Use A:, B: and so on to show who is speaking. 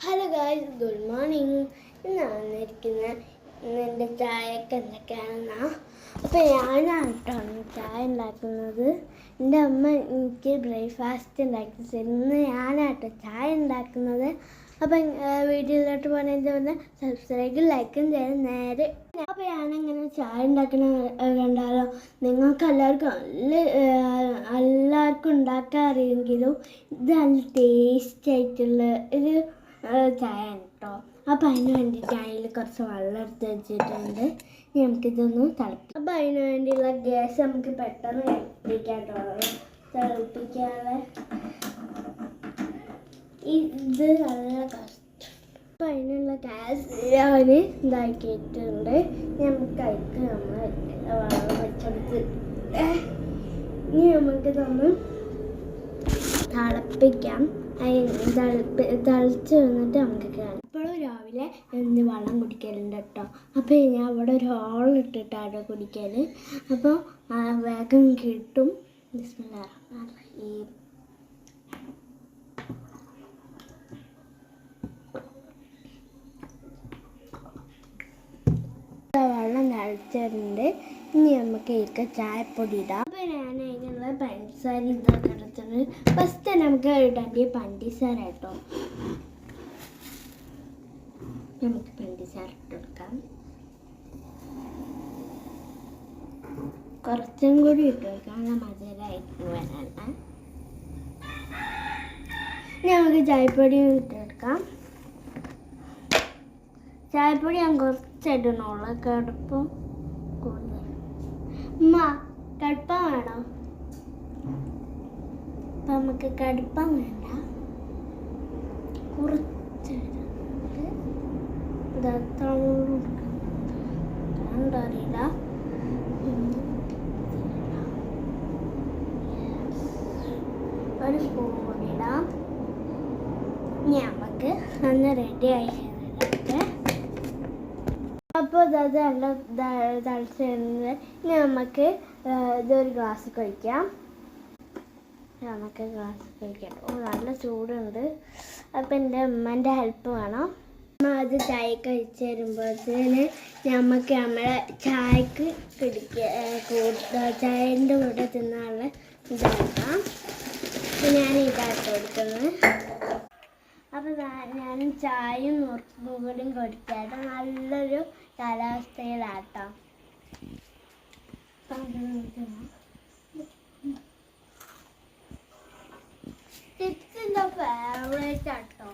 A: Hello guys, good morning. ഇന്ന് എൻ്റെ ചായയൊക്കെ എന്തൊക്കെയാണെന്നാ. അപ്പോൾ ഞാനായിട്ടാണ് ചായ ഉണ്ടാക്കുന്നത്. എൻ്റെ അമ്മ എനിക്ക് ബ്രേക്ക്ഫാസ്റ്റ് ഉണ്ടാക്കി തരുന്നത്. ഞാനാട്ടോ ചായ ഉണ്ടാക്കുന്നത്. അപ്പം വീഡിയോയിലോട്ട് പോകുന്നതിന് മുന്നേ സബ്സ്ക്രൈബും ലൈക്കും ചെയ്ത് നേരെ. അപ്പോൾ ഞാനങ്ങനെ ചായ ഉണ്ടാക്കുന്ന കണ്ടാലോ. നിങ്ങൾക്ക് എല്ലാവർക്കും ഉണ്ടാക്കാൻ അറിയെങ്കിലും ഇത് നല്ല ടേസ്റ്റ് ആയിട്ടുള്ള ഒരു ചായ കേട്ടോ. അപ്പം അതിന് വേണ്ടിയിട്ട് അതിൽ കുറച്ച് വെള്ളം എടുത്ത് വെച്ചിട്ടുണ്ട്. നമുക്കിതൊന്ന് തിളപ്പിക്കാം. അപ്പം അതിന് വേണ്ടിയുള്ള ഗ്യാസ് നമുക്ക് പെട്ടെന്ന് തിളപ്പിക്കാതെ ഇത് നല്ല കഷ്ടം. അപ്പം അതിനുള്ള ഗ്യാസ് ഞാൻ ഇതാക്കിയിട്ടുണ്ട്. നമുക്ക് അതിക്ക് നമ്മൾ വെള്ളം വെച്ചെടുത്ത് ഇനി നമുക്കിതൊന്ന് തിളപ്പിക്കാം. തിളച്ച് വന്നിട്ട് നമുക്ക് കാണാം. ഇപ്പോഴും രാവിലെ വെള്ളം കുടിക്കലുണ്ട് കേട്ടോ. അപ്പോൾ ഞാൻ അവിടെ ഒരു ഹോളിട്ടിട്ടാണ് കുടിക്കൽ. അപ്പോൾ വേഗം കിട്ടും. വെള്ളം തിളച്ചിട്ടുണ്ട്. ഇനി നമുക്ക് ഇതിലേക്ക് ചായപ്പൊടി ഇടാം. അപ്പോൾ ഞാൻ അതിനുള്ള പഞ്ചസാര ഇതൊക്കെ എടുത്തത്. ഫസ്റ്റ് നമുക്ക് ഇടേണ്ട പഞ്ചസാര കേട്ടോ. നമുക്ക് പഞ്ചസാര ഇട്ട് കൊടുക്കാം. കുറച്ചും കൂടി ഇട്ട് കൊടുക്കാം, മധുരമായിട്ട് വരാനാണ്. നമുക്ക് ചായപ്പൊടി ഇട്ട് കൊടുക്കാം. ചായപ്പൊടി ഞാൻ കുറച്ചിടണുള്ളൂ, കടുപ്പം കൂടുതൽ. കടുപ്പം വേണോ? അപ്പം നമുക്ക് കടുപ്പം വേണ്ട, കുറച്ചിട. അറിയില്ല. ഒരു സ്പൂൺ കൂടി ഇടാം. നമുക്ക് ഒന്ന് റെഡി ആയി. അപ്പോൾ അത് നല്ല തിളച്ച് വരുന്നത്. ഇനി നമുക്ക് ഇതൊരു ഗ്ലാസ് കഴിക്കാം. നമുക്ക് ഗ്ലാസ് കഴിക്കാം. നല്ല ചൂടുണ്ട്. അപ്പം എൻ്റെ അമ്മേൻ്റെ ഹെൽപ്പ് വേണം. അമ്മ അത് ചായ കഴിച്ച് തരുമ്പോഴത്തേന് നമുക്ക് നമ്മളെ ചായക്ക് ചായൻ്റെ കൂടെ തിന്നാനുള്ള ഇതാക്കാം. ഞാൻ ഇതാക്കി കൊടുക്കുന്നത്. അപ്പം ഞാൻ ചായയും നുറുക്കും കൊടുക്കാട്ടോ. നല്ലൊരു കാലാവസ്ഥയിലാട്ടോ. ചിപ്സിൻ്റെ ഫേവറേറ്റ് ആട്ടോ.